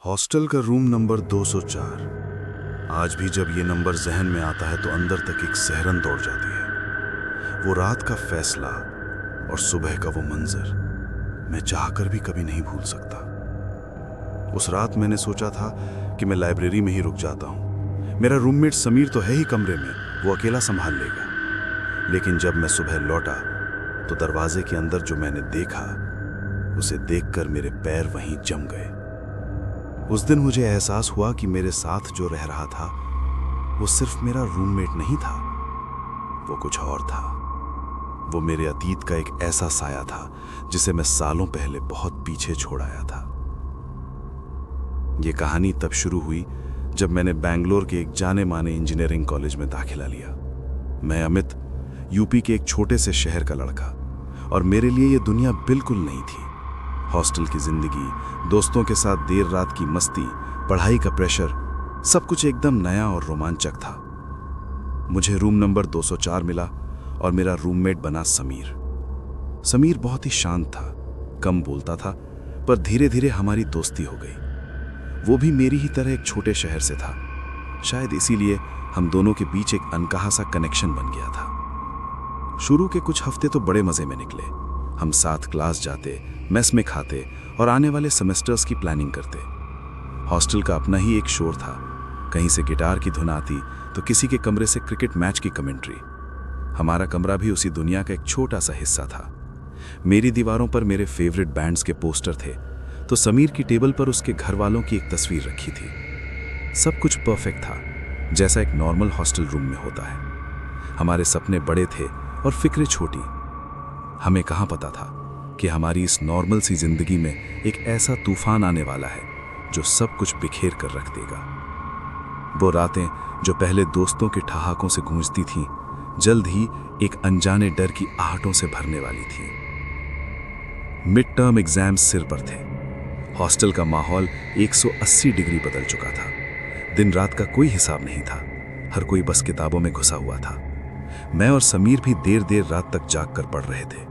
Hostel का room number 204। आज भी जब ये नंबर जहन में आता है तो अंदर तक एक सिहरन दौड़ जाती है। वो रात का फैसला और सुबह का वो मंजर मैं चाहकर भी कभी नहीं भूल सकता। उस रात मैंने सोचा था कि मैं लाइब्रेरी में ही रुक जाता हूँ। मेरा रूममेट समीर तो है ही कमरे में, वो अकेला संभाल लेगा। लेकिन जब मैं सुबह लौटा तो दरवाजे के अंदर जो मैंने देखा, उसे देखकर मेरे पैर वहीं जम गए। उस दिन मुझे एहसास हुआ कि मेरे साथ जो रह रहा था वो सिर्फ मेरा रूममेट नहीं था, वो कुछ और था। वो मेरे अतीत का एक ऐसा साया था जिसे मैं सालों पहले बहुत पीछे छोड़ आया था। ये कहानी तब शुरू हुई जब मैंने बैंगलोर के एक जाने माने इंजीनियरिंग कॉलेज में दाखिला लिया। मैं अमित, यूपी के एक छोटे से शहर का लड़का, और मेरे लिए ये दुनिया बिल्कुल नहीं थी। हॉस्टल की जिंदगी, दोस्तों के साथ देर रात की मस्ती, पढ़ाई का प्रेशर, सब कुछ एकदम नया और रोमांचक था। मुझे रूम नंबर 204 मिला और मेरा रूममेट बना समीर। समीर बहुत ही शांत था, कम बोलता था, पर धीरे धीरे हमारी दोस्ती हो गई। वो भी मेरी ही तरह एक छोटे शहर से था। शायद इसीलिए हम दोनों के बीच एक अनकहा सा कनेक्शन बन गया था। शुरू के कुछ हफ्ते तो बड़े मजे में निकले। हम साथ क्लास जाते, मेस में खाते और आने वाले सेमेस्टर्स की प्लानिंग करते। हॉस्टल का अपना ही एक शोर था। कहीं से गिटार की धुन आती तो किसी के कमरे से क्रिकेट मैच की कमेंट्री। हमारा कमरा भी उसी दुनिया का एक छोटा सा हिस्सा था। मेरी दीवारों पर मेरे फेवरेट बैंड्स के पोस्टर थे तो समीर की टेबल पर उसके घर वालों की एक तस्वीर रखी थी। सब कुछ परफेक्ट था, जैसा एक नॉर्मल हॉस्टल रूम में होता है। हमारे सपने बड़े थे और फिक्रें छोटी। हमें कहाँ पता था कि हमारी इस नॉर्मल सी जिंदगी में एक ऐसा तूफान आने वाला है जो सब कुछ बिखेर कर रख देगा। वो रातें जो पहले दोस्तों के ठहाकों से गूंजती थीं, जल्द ही एक अनजाने डर की आहटों से भरने वाली थीं। मिड टर्म एग्जाम्स सिर पर थे। हॉस्टल का माहौल 180 डिग्री बदल चुका था। दिन रात का कोई हिसाब नहीं था, हर कोई बस किताबों में घुसा हुआ था। मैं और समीर भी देर देर रात तक जाग कर पढ़ रहे थे।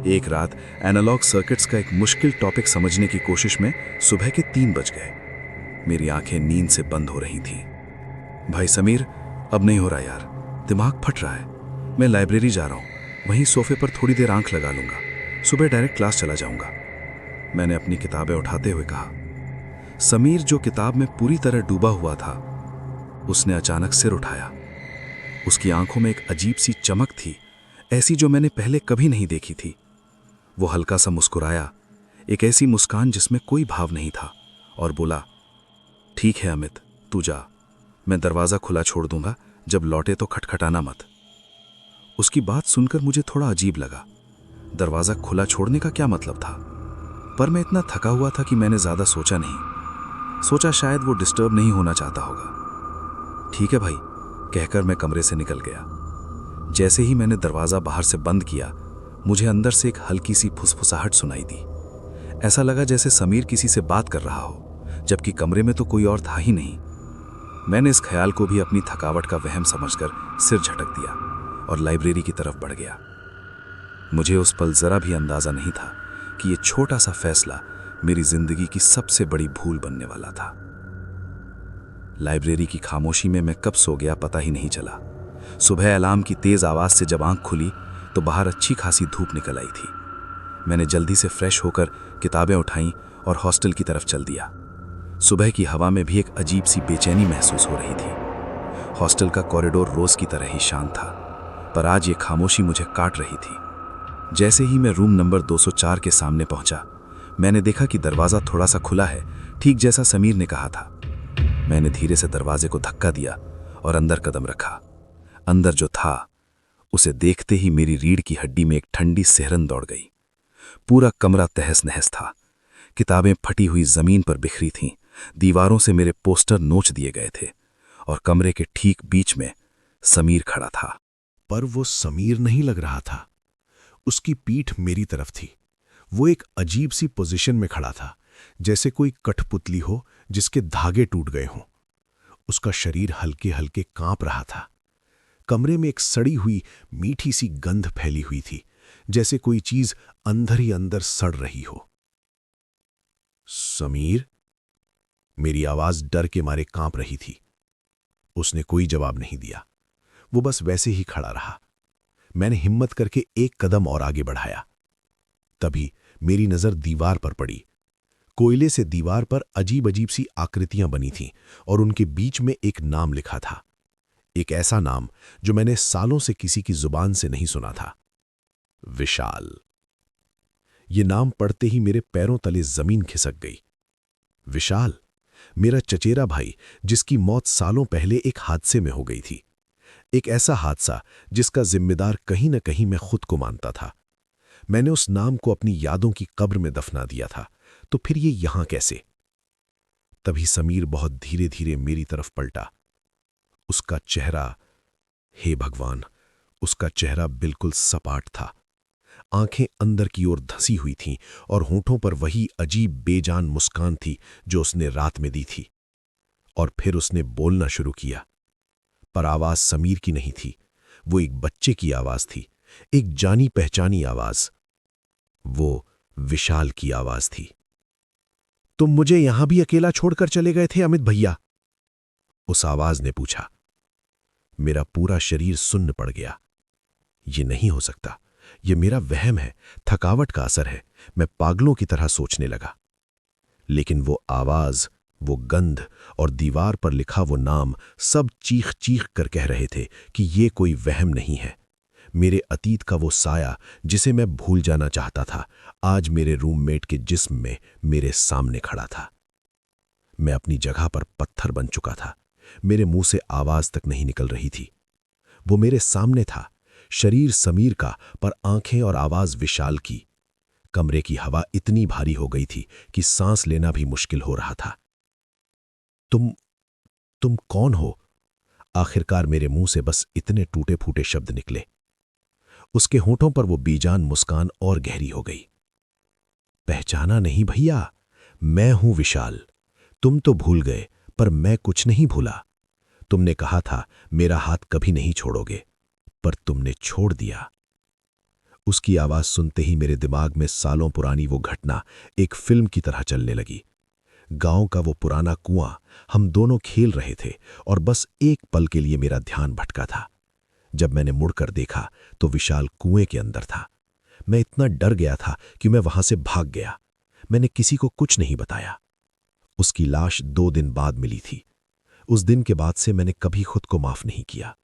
एक रात एनालॉग सर्किट्स का एक मुश्किल टॉपिक समझने की कोशिश में सुबह के 3 बज गए। मेरी आंखें नींद से बंद हो रही थीं। भाई समीर, अब नहीं हो रहा यार, दिमाग फट रहा है। मैं लाइब्रेरी जा रहा हूँ, वहीं सोफे पर थोड़ी देर आंख लगा लूंगा, सुबह डायरेक्ट क्लास चला जाऊंगा, मैंने अपनी किताबें उठाते हुए कहा। समीर, जो किताब में पूरी तरह डूबा हुआ था, उसने अचानक सिर उठाया। उसकी आंखों में एक अजीब सी चमक थी, ऐसी जो मैंने पहले कभी नहीं देखी थी। वो हल्का सा मुस्कुराया, एक ऐसी मुस्कान जिसमें कोई भाव नहीं था, और बोला, ठीक है अमित, तू जा, मैं दरवाज़ा खुला छोड़ दूंगा, जब लौटे तो खटखटाना मत। उसकी बात सुनकर मुझे थोड़ा अजीब लगा। दरवाज़ा खुला छोड़ने का क्या मतलब था? पर मैं इतना थका हुआ था कि मैंने ज़्यादा सोचा नहीं। सोचा शायद वो डिस्टर्ब नहीं होना चाहता होगा। ठीक है भाई, कहकर मैं कमरे से निकल गया। जैसे ही मैंने दरवाज़ा बाहर से बंद किया, मुझे अंदर से एक हल्की सी फुसफुसाहट सुनाई दी। ऐसा लगा जैसे समीर किसी से बात कर रहा हो, जबकि कमरे में तो कोई और था ही नहीं। मैंने इस ख्याल को भी अपनी थकावट का वहम समझकर सिर झटक दिया और लाइब्रेरी की तरफ बढ़ गया। मुझे उस पल जरा भी अंदाजा नहीं था कि ये छोटा सा फैसला मेरी जिंदगी की सबसे बड़ी भूल बनने वाला था। लाइब्रेरी की खामोशी में मैं कब सो गया पता ही नहीं चला। सुबह अलार्म की तेज आवाज से जब आंख खुली तो बाहर अच्छी खासी धूप निकल आई थी। मैंने जल्दी से फ्रेश होकर किताबें उठाईं और हॉस्टल की तरफ चल दिया। सुबह की हवा में भी एक अजीब सी बेचैनी महसूस हो रही थी। हॉस्टल का कॉरिडोर रोज की तरह ही शांत था, पर आज ये खामोशी मुझे काट रही थी। जैसे ही मैं रूम नंबर 204 के सामने पहुंचा, मैंने देखा कि दरवाज़ा थोड़ा सा खुला है, ठीक जैसा समीर ने कहा था। मैंने धीरे से दरवाजे को धक्का दिया और अंदर कदम रखा। अंदर जो था, उसे देखते ही मेरी रीढ़ की हड्डी में एक ठंडी सिहरन दौड़ गई। पूरा कमरा तहस नहस था। किताबें फटी हुई जमीन पर बिखरी थीं, दीवारों से मेरे पोस्टर नोच दिए गए थे, और कमरे के ठीक बीच में समीर खड़ा था। पर वो समीर नहीं लग रहा था। उसकी पीठ मेरी तरफ थी। वो एक अजीब सी पोजीशन में खड़ा था, जैसे कोई कठपुतली हो जिसके धागे टूट गए हों। उसका शरीर हल्के हल्के कांप रहा था। कमरे में एक सड़ी हुई मीठी सी गंध फैली हुई थी, जैसे कोई चीज अंदर ही अंदर सड़ रही हो। समीर, मेरी आवाज डर के मारे कांप रही थी। उसने कोई जवाब नहीं दिया, वो बस वैसे ही खड़ा रहा। मैंने हिम्मत करके एक कदम और आगे बढ़ाया। तभी मेरी नजर दीवार पर पड़ी। कोयले से दीवार पर अजीब अजीब सी आकृतियां बनी थीं और उनके बीच में एक नाम लिखा था। एक ऐसा नाम जो मैंने सालों से किसी की जुबान से नहीं सुना था। विशाल। ये नाम पढ़ते ही मेरे पैरों तले जमीन खिसक गई। विशाल, मेरा चचेरा भाई, जिसकी मौत सालों पहले एक हादसे में हो गई थी। एक ऐसा हादसा जिसका जिम्मेदार कहीं न कहीं मैं खुद को मानता था। मैंने उस नाम को अपनी यादों की कब्र में दफना दिया था, तो फिर ये यहां कैसे? तभी समीर बहुत धीरे धीरे मेरी तरफ पलटा। उसका चेहरा, हे भगवान, उसका चेहरा बिल्कुल सपाट था। आंखें अंदर की ओर धंसी हुई थीं और होंठों पर वही अजीब बेजान मुस्कान थी जो उसने रात में दी थी। और फिर उसने बोलना शुरू किया, पर आवाज समीर की नहीं थी। वो एक बच्चे की आवाज थी, एक जानी पहचानी आवाज। वो विशाल की आवाज थी। तुम मुझे यहां भी अकेला छोड़कर चले गए थे अमित भैया? उस आवाज ने पूछा। मेरा पूरा शरीर सुन्न पड़ गया। ये नहीं हो सकता, ये मेरा वहम है, थकावट का असर है। मैं पागलों की तरह सोचने लगा। लेकिन वो आवाज, वो गंध और दीवार पर लिखा वो नाम सब चीख चीख कर कह रहे थे कि ये कोई वहम नहीं है। मेरे अतीत का वो साया जिसे मैं भूल जाना चाहता था, आज मेरे रूममेट के जिस्म में मेरे सामने खड़ा था। मैं अपनी जगह पर पत्थर बन चुका था। मेरे मुंह से आवाज तक नहीं निकल रही थी। वो मेरे सामने था, शरीर समीर का, पर आंखें और आवाज विशाल की। कमरे की हवा इतनी भारी हो गई थी कि सांस लेना भी मुश्किल हो रहा था। तुम कौन हो? आखिरकार मेरे मुंह से बस इतने टूटे फूटे शब्द निकले। उसके होंठों पर वो बेजान मुस्कान और गहरी हो गई। पहचाना नहीं भैया, मैं हूं विशाल। तुम तो भूल गए, पर मैं कुछ नहीं भूला। तुमने कहा था मेरा हाथ कभी नहीं छोड़ोगे, पर तुमने छोड़ दिया। उसकी आवाज सुनते ही मेरे दिमाग में सालों पुरानी वो घटना एक फिल्म की तरह चलने लगी। गांव का वो पुराना कुआं, हम दोनों खेल रहे थे और बस एक पल के लिए मेरा ध्यान भटका था। जब मैंने मुड़कर देखा तो विशाल कुएं के अंदर था। मैं इतना डर गया था कि मैं वहां से भाग गया। मैंने किसी को कुछ नहीं बताया। उसकी लाश 2 दिन बाद मिली थी। उस दिन के बाद से मैंने कभी खुद को माफ नहीं किया।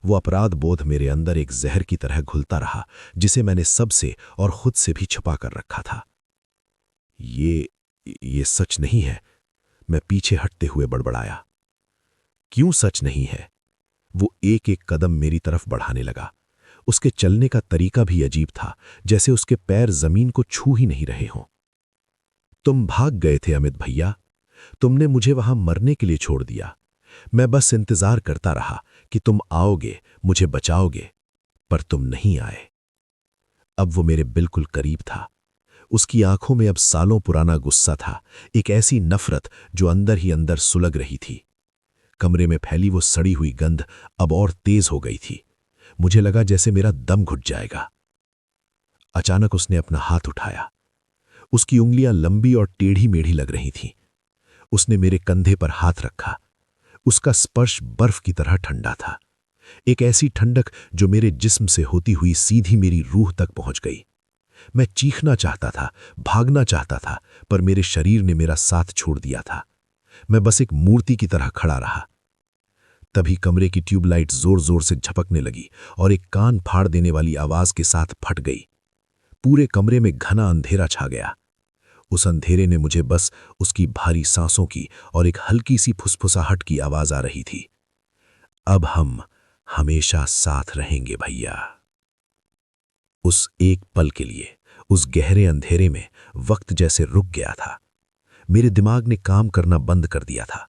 वो अपराध बोध मेरे अंदर एक जहर की तरह घुलता रहा, जिसे मैंने सबसे और खुद से भी छुपा कर रखा था। ये सच नहीं है, मैं पीछे हटते हुए बड़बड़ाया। क्यों सच नहीं है? वो एक एक कदम मेरी तरफ बढ़ाने लगा। उसके चलने का तरीका भी अजीब था, जैसे उसके पैर जमीन को छू ही नहीं रहे हों। तुम भाग गए थे अमित भैया। तुमने मुझे वहां मरने के लिए छोड़ दिया। मैं बस इंतजार करता रहा कि तुम आओगे, मुझे बचाओगे, पर तुम नहीं आए। अब वो मेरे बिल्कुल करीब था। उसकी आंखों में अब सालों पुराना गुस्सा था, एक ऐसी नफरत जो अंदर ही अंदर सुलग रही थी। कमरे में फैली वो सड़ी हुई गंध अब और तेज हो गई थी। मुझे लगा जैसे मेरा दम घुट जाएगा। अचानक उसने अपना हाथ उठाया। उसकी उंगलियां लंबी और टेढ़ी मेढ़ी लग रही थीं। उसने मेरे कंधे पर हाथ रखा। उसका स्पर्श बर्फ की तरह ठंडा था, एक ऐसी ठंडक जो मेरे जिस्म से होती हुई सीधी मेरी रूह तक पहुंच गई। मैं चीखना चाहता था, भागना चाहता था, पर मेरे शरीर ने मेरा साथ छोड़ दिया था। मैं बस एक मूर्ति की तरह खड़ा रहा। तभी कमरे की ट्यूबलाइट जोर जोर से झपकने लगी और एक कान फाड़ देने वाली आवाज के साथ फट गई। पूरे कमरे में घना अंधेरा छा गया। उस अंधेरे ने मुझे बस उसकी भारी सांसों की और एक हल्की सी फुसफुसाहट की आवाज आ रही थी। अब हम हमेशा साथ रहेंगे भैया। उस एक पल के लिए उस गहरे अंधेरे में वक्त जैसे रुक गया था। मेरे दिमाग ने काम करना बंद कर दिया था।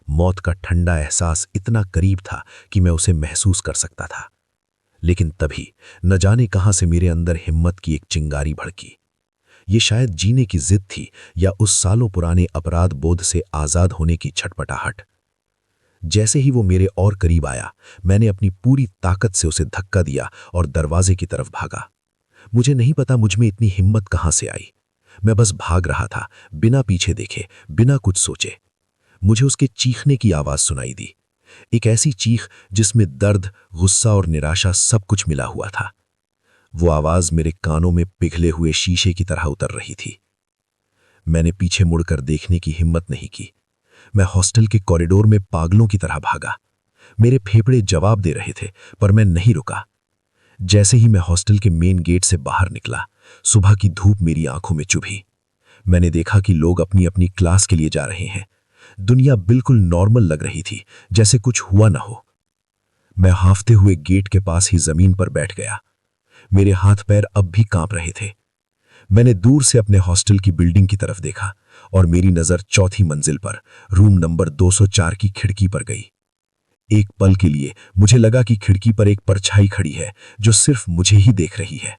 मौत का ठंडा एहसास इतना करीब था कि मैं उसे महसूस कर सकता था। लेकिन तभी न जाने कहां से मेरे अंदर हिम्मत की एक चिंगारी भड़की। ये शायद जीने की जिद थी या उस सालों पुराने अपराध बोध से आजाद होने की छटपटाहट। जैसे ही वो मेरे और करीब आया, मैंने अपनी पूरी ताकत से उसे धक्का दिया और दरवाजे की तरफ भागा। मुझे नहीं पता मुझ में इतनी हिम्मत कहां से आई। मैं बस भाग रहा था, बिना पीछे देखे, बिना कुछ सोचे। मुझे उसके चीखने की आवाज सुनाई दी। एक ऐसी चीख जिसमें दर्द, गुस्सा और निराशा सब कुछ मिला हुआ था। वो आवाज मेरे कानों में पिघले हुए शीशे की तरह उतर रही थी। मैंने पीछे मुड़कर देखने की हिम्मत नहीं की। मैं हॉस्टल के कॉरिडोर में पागलों की तरह भागा। मेरे फेफड़े जवाब दे रहे थे, पर मैं नहीं रुका। जैसे ही मैं हॉस्टल के मेन गेट से बाहर निकला, सुबह की धूप मेरी आंखों में चुभी। मैंने देखा कि लोग अपनी अपनी क्लास के लिए जा रहे हैं। दुनिया बिल्कुल नॉर्मल लग रही थी, जैसे कुछ हुआ ना हो। मैं हांफते हुए गेट के पास ही जमीन पर बैठ गया। मेरे हाथ पैर अब भी कांप रहे थे। मैंने दूर से अपने हॉस्टल की बिल्डिंग की तरफ देखा और मेरी नजर चौथी मंजिल पर रूम नंबर 204 की खिड़की पर गई। एक पल के लिए मुझे लगा कि खिड़की पर एक परछाई खड़ी है जो सिर्फ मुझे ही देख रही है।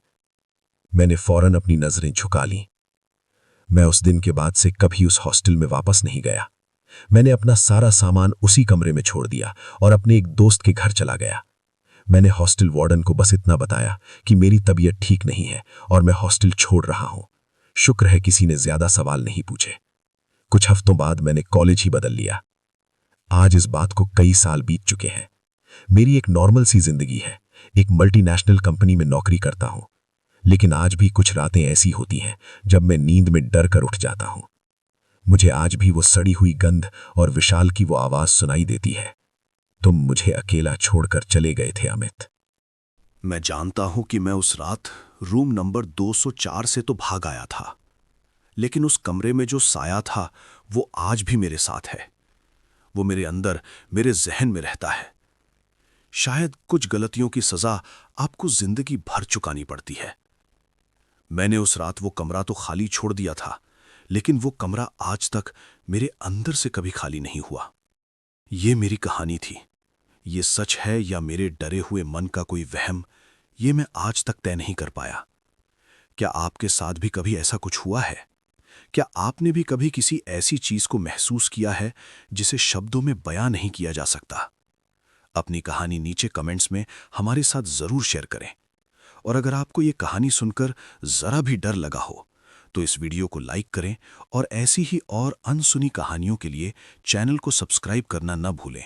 मैंने फौरन अपनी नजरें झुका लीं। मैं उस दिन के बाद से कभी उस हॉस्टल में वापस नहीं गया। मैंने अपना सारा सामान उसी कमरे में छोड़ दिया और अपने एक दोस्त के घर चला गया। मैंने हॉस्टल वार्डन को बस इतना बताया कि मेरी तबीयत ठीक नहीं है और मैं हॉस्टल छोड़ रहा हूं। शुक्र है किसी ने ज्यादा सवाल नहीं पूछे। कुछ हफ्तों बाद मैंने कॉलेज ही बदल लिया। आज इस बात को कई साल बीत चुके हैं। मेरी एक नॉर्मल सी जिंदगी है। एक मल्टीनेशनल कंपनी में नौकरी करता हूं। लेकिन आज भी कुछ रातें ऐसी होती हैं जब मैं नींद में डर कर उठ जाता हूं। मुझे आज भी वो सड़ी हुई गंध और विशाल की वो आवाज सुनाई देती है। तुम मुझे अकेला छोड़कर चले गए थे अमित। मैं जानता हूं कि मैं उस रात रूम नंबर 204 से तो भाग आया था, लेकिन उस कमरे में जो साया था वो आज भी मेरे साथ है। वो मेरे अंदर, मेरे जहन में रहता है। शायद कुछ गलतियों की सजा आपको जिंदगी भर चुकानी पड़ती है। मैंने उस रात वो कमरा तो खाली छोड़ दिया था, लेकिन वो कमरा आज तक मेरे अंदर से कभी खाली नहीं हुआ। ये मेरी कहानी थी। ये सच है या मेरे डरे हुए मन का कोई वहम, ये मैं आज तक तय नहीं कर पाया। क्या आपके साथ भी कभी ऐसा कुछ हुआ है? क्या आपने भी कभी किसी ऐसी चीज को महसूस किया है जिसे शब्दों में बयां नहीं किया जा सकता? अपनी कहानी नीचे कमेंट्स में हमारे साथ जरूर शेयर करें। और अगर आपको ये कहानी सुनकर जरा भी डर लगा हो तो इस वीडियो को लाइक करें और ऐसी ही और अनसुनी कहानियों के लिए चैनल को सब्सक्राइब करना न भूलें।